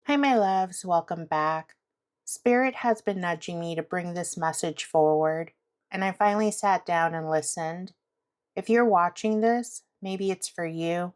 Hi, my loves. Welcome back. Spirit has been nudging me to bring this message forward, and I finally sat down and listened. If you're watching this, maybe it's for you.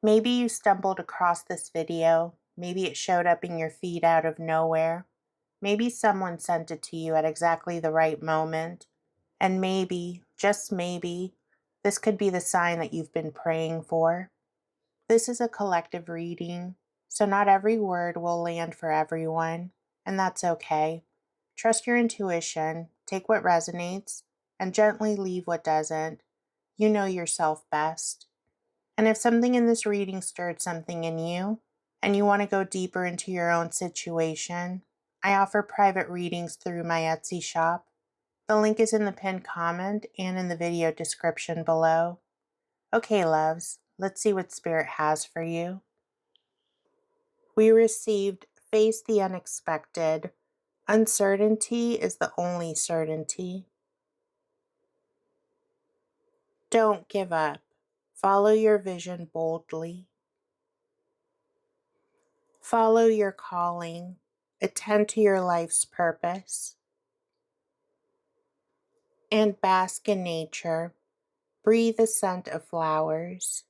Maybe you stumbled across this video. Maybe it showed up in your feed out of nowhere. Maybe someone sent it to you at exactly the right moment. And maybe, just maybe, this could be the sign that you've been praying for. This is a collective reading, so not every word will land for everyone, and that's okay. Trust your intuition, take what resonates, and gently leave what doesn't. You know yourself best. And if something in this reading stirred something in you, and you want to go deeper into your own situation, I offer private readings through my Etsy shop. The link is in the pinned comment and in the video description below. Okay, loves, let's see what Spirit has for you. We received Face the Unexpected. Uncertainty is the only certainty. Don't give up. Follow your vision boldly. Follow your calling. Attend to your life's purpose. And bask in nature. Breathe the scent of flowers.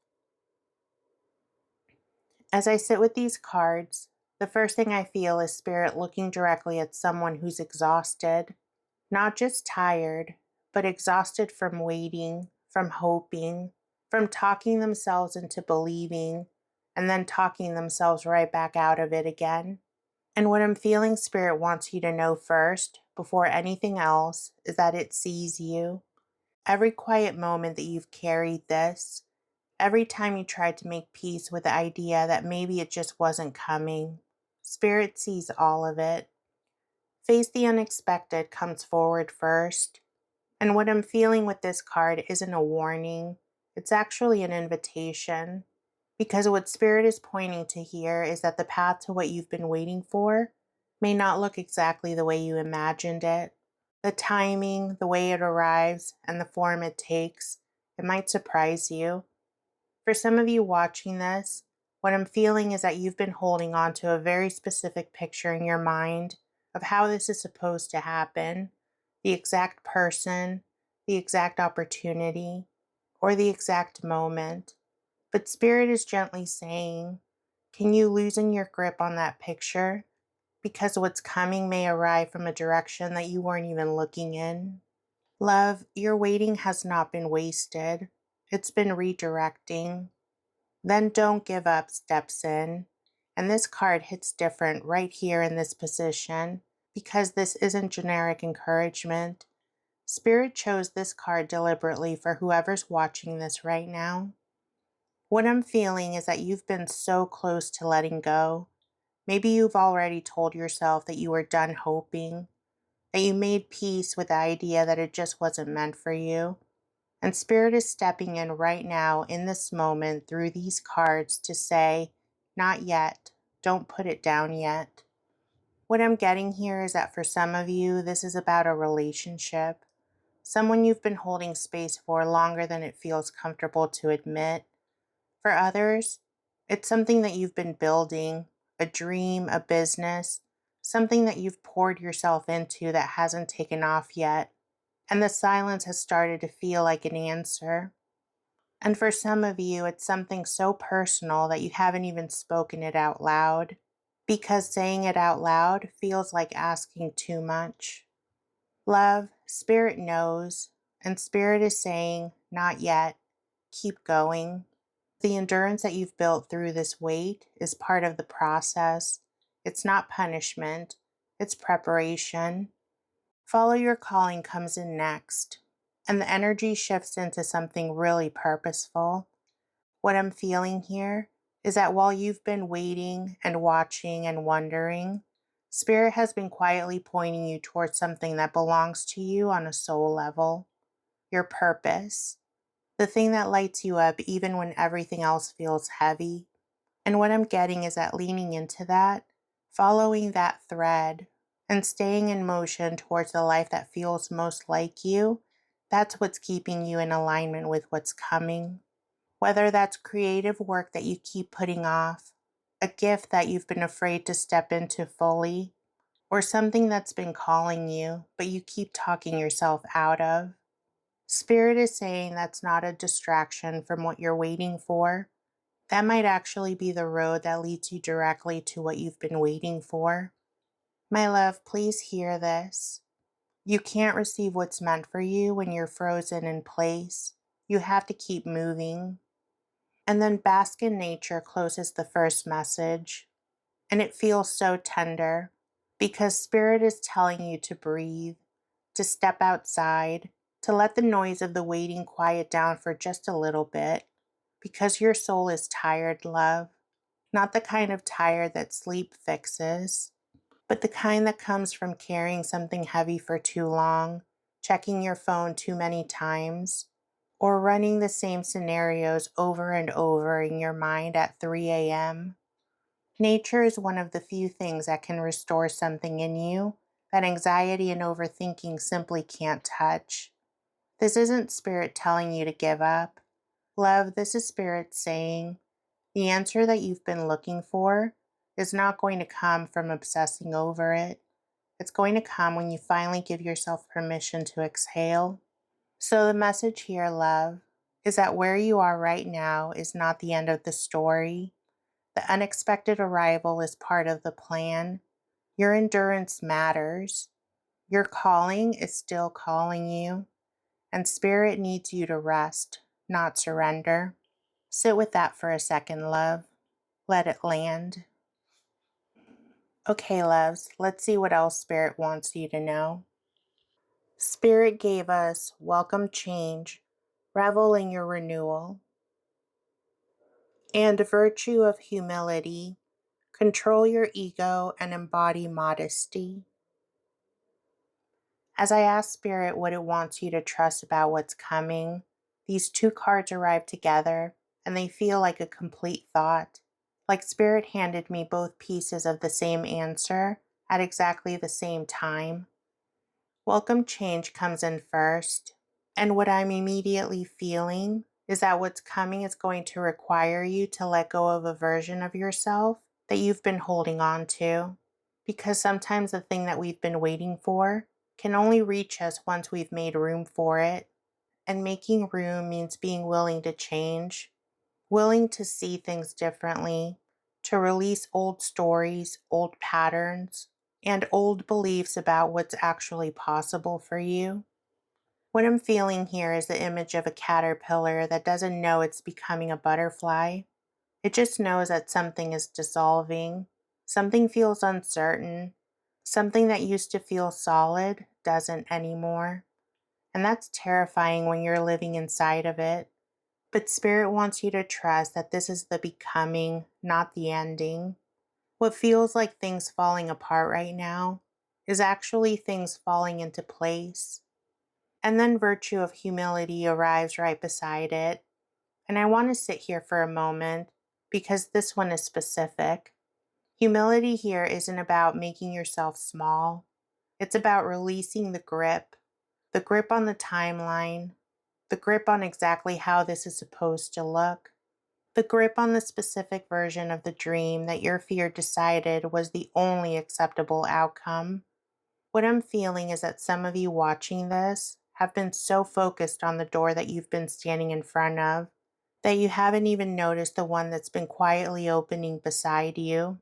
As I sit with these cards, the first thing I feel is Spirit looking directly at someone who's exhausted. Not just tired, but exhausted from waiting, from hoping, from talking themselves into believing, and then talking themselves right back out of it again. And what I'm feeling Spirit wants you to know first, before anything else, is that it sees you. Every quiet moment that you've carried this, every time you tried to make peace with the idea that maybe it just wasn't coming, Spirit sees all of it. Face the unexpected comes forward first. And what I'm feeling with this card isn't a warning, it's actually an invitation. Because what Spirit is pointing to here is that the path to what you've been waiting for may not look exactly the way you imagined it. The timing, the way it arrives, and the form it takes, it might surprise you. For some of you watching this, what I'm feeling is that you've been holding on to a very specific picture in your mind of how this is supposed to happen, the exact person, the exact opportunity, or the exact moment. But Spirit is gently saying, can you loosen your grip on that picture? Because what's coming may arrive from a direction that you weren't even looking in. Love, your waiting has not been wasted. It's been redirecting. Then Don't Give Up steps in, and this card hits different right here in this position because this isn't generic encouragement. Spirit chose this card deliberately for whoever's watching this right now. What I'm feeling is that you've been so close to letting go. Maybe you've already told yourself that you were done hoping, that you made peace with the idea that it just wasn't meant for you. And Spirit is stepping in right now in this moment through these cards to say, not yet. Don't put it down yet. What I'm getting here is that for some of you, this is about a relationship. Someone you've been holding space for longer than it feels comfortable to admit. For others, it's something that you've been building, a dream, a business, something that you've poured yourself into that hasn't taken off yet. And the silence has started to feel like an answer. And for some of you, it's something so personal that you haven't even spoken it out loud, because saying it out loud feels like asking too much. Love, Spirit knows, and Spirit is saying, not yet, keep going. The endurance that you've built through this wait is part of the process. It's not punishment, it's preparation. Follow Your Calling comes in next, and the energy shifts into something really purposeful. What I'm feeling here is that while you've been waiting and watching and wondering, Spirit has been quietly pointing you towards something that belongs to you on a soul level. Your purpose, the thing that lights you up even when everything else feels heavy. And what I'm getting is that leaning into that, following that thread, and staying in motion towards the life that feels most like you, that's what's keeping you in alignment with what's coming. Whether that's creative work that you keep putting off, a gift that you've been afraid to step into fully, or something that's been calling you, but you keep talking yourself out of. Spirit is saying that's not a distraction from what you're waiting for. That might actually be the road that leads you directly to what you've been waiting for. My love, please hear this. You can't receive what's meant for you when you're frozen in place. You have to keep moving. And then Bask in Nature closes the first message. And it feels so tender because Spirit is telling you to breathe, to step outside, to let the noise of the waiting quiet down for just a little bit, because your soul is tired, love. Not the kind of tired that sleep fixes, but the kind that comes from carrying something heavy for too long, checking your phone too many times, or running the same scenarios over and over in your mind at 3 a.m. Nature is one of the few things that can restore something in you that anxiety and overthinking simply can't touch. This isn't Spirit telling you to give up. Love, this is Spirit saying, the answer that you've been looking for is not going to come from obsessing over it. It's going to come when you finally give yourself permission to exhale. So, the message here, love, is that where you are right now is not the end of the story. The unexpected arrival is part of the plan. Your endurance matters. Your calling is still calling you, and Spirit needs you to rest, not surrender. Sit with that for a second, love. Let it land. Okay, loves, let's see what else Spirit wants you to know. Spirit gave us welcome change, revel in your renewal, and virtue of humility, control your ego and embody modesty. As I ask Spirit what it wants you to trust about what's coming, these two cards arrive together and they feel like a complete thought. Like Spirit handed me both pieces of the same answer at exactly the same time. Welcome change comes in first, and what I'm immediately feeling is that what's coming is going to require you to let go of a version of yourself that you've been holding on to. Because sometimes the thing that we've been waiting for can only reach us once we've made room for it. And making room means being willing to change, willing to see things differently, to release old stories, old patterns, and old beliefs about what's actually possible for you. What I'm feeling here is the image of a caterpillar that doesn't know it's becoming a butterfly. It just knows that something is dissolving, something feels uncertain, something that used to feel solid doesn't anymore. And that's terrifying when you're living inside of it. But Spirit wants you to trust that this is the becoming, not the ending. What feels like things falling apart right now is actually things falling into place. And then virtue of humility arrives right beside it. And I want to sit here for a moment because this one is specific. Humility here isn't about making yourself small. It's about releasing the grip on the timeline, the grip on exactly how this is supposed to look, the grip on the specific version of the dream that your fear decided was the only acceptable outcome. What I'm feeling is that some of you watching this have been so focused on the door that you've been standing in front of that you haven't even noticed the one that's been quietly opening beside you.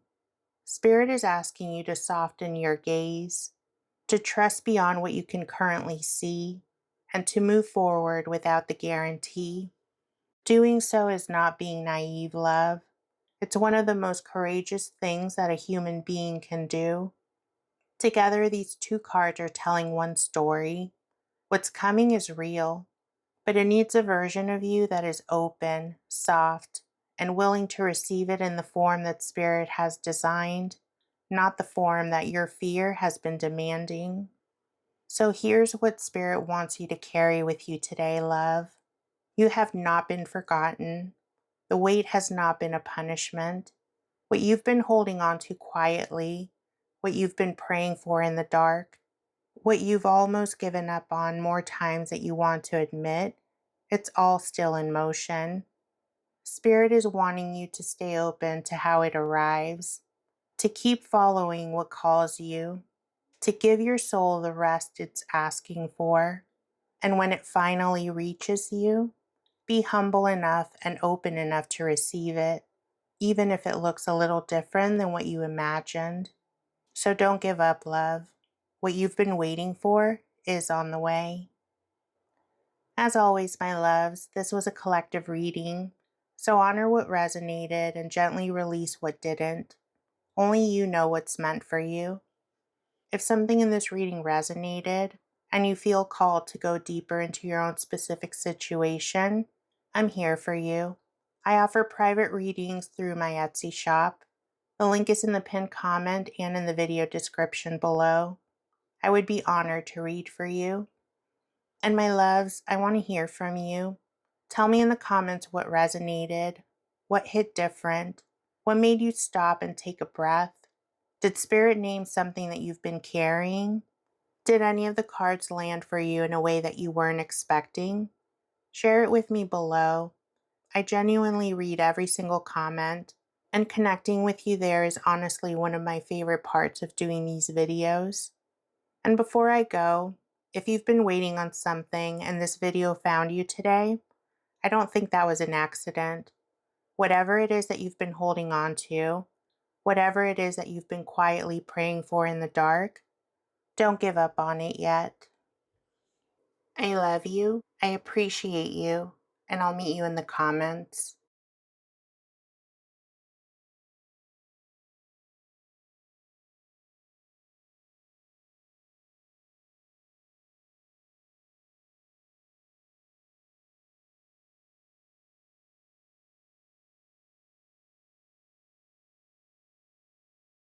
Spirit is asking you to soften your gaze, to trust beyond what you can currently see, and to move forward without the guarantee. Doing so is not being naive, love. It's one of the most courageous things that a human being can do. Together, these two cards are telling one story. What's coming is real, but it needs a version of you that is open, soft, and willing to receive it in the form that Spirit has designed, not the form that your fear has been demanding. So here's what Spirit wants you to carry with you today, love. You have not been forgotten. The wait has not been a punishment. What you've been holding on to quietly, what you've been praying for in the dark, what you've almost given up on more times that you want to admit, it's all still in motion. Spirit is wanting you to stay open to how it arrives, to keep following what calls you, to give your soul the rest it's asking for. And when it finally reaches you, be humble enough and open enough to receive it, even if it looks a little different than what you imagined. So don't give up, love. What you've been waiting for is on the way. As always, my loves, this was a collective reading, so honor what resonated and gently release what didn't. Only you know what's meant for you. If something in this reading resonated and you feel called to go deeper into your own specific situation, I'm here for you. I offer private readings through my Etsy shop. The link is in the pinned comment and in the video description below. I would be honored to read for you. And my loves, I want to hear from you. Tell me in the comments what resonated, what hit different, what made you stop and take a breath. Did Spirit name something that you've been carrying? Did any of the cards land for you in a way that you weren't expecting? Share it with me below. I genuinely read every single comment, and connecting with you there is honestly one of my favorite parts of doing these videos. And before I go, if you've been waiting on something and this video found you today, I don't think that was an accident. Whatever it is that you've been holding on to, whatever it is that you've been quietly praying for in the dark, don't give up on it yet. I love you, I appreciate you, and I'll meet you in the comments.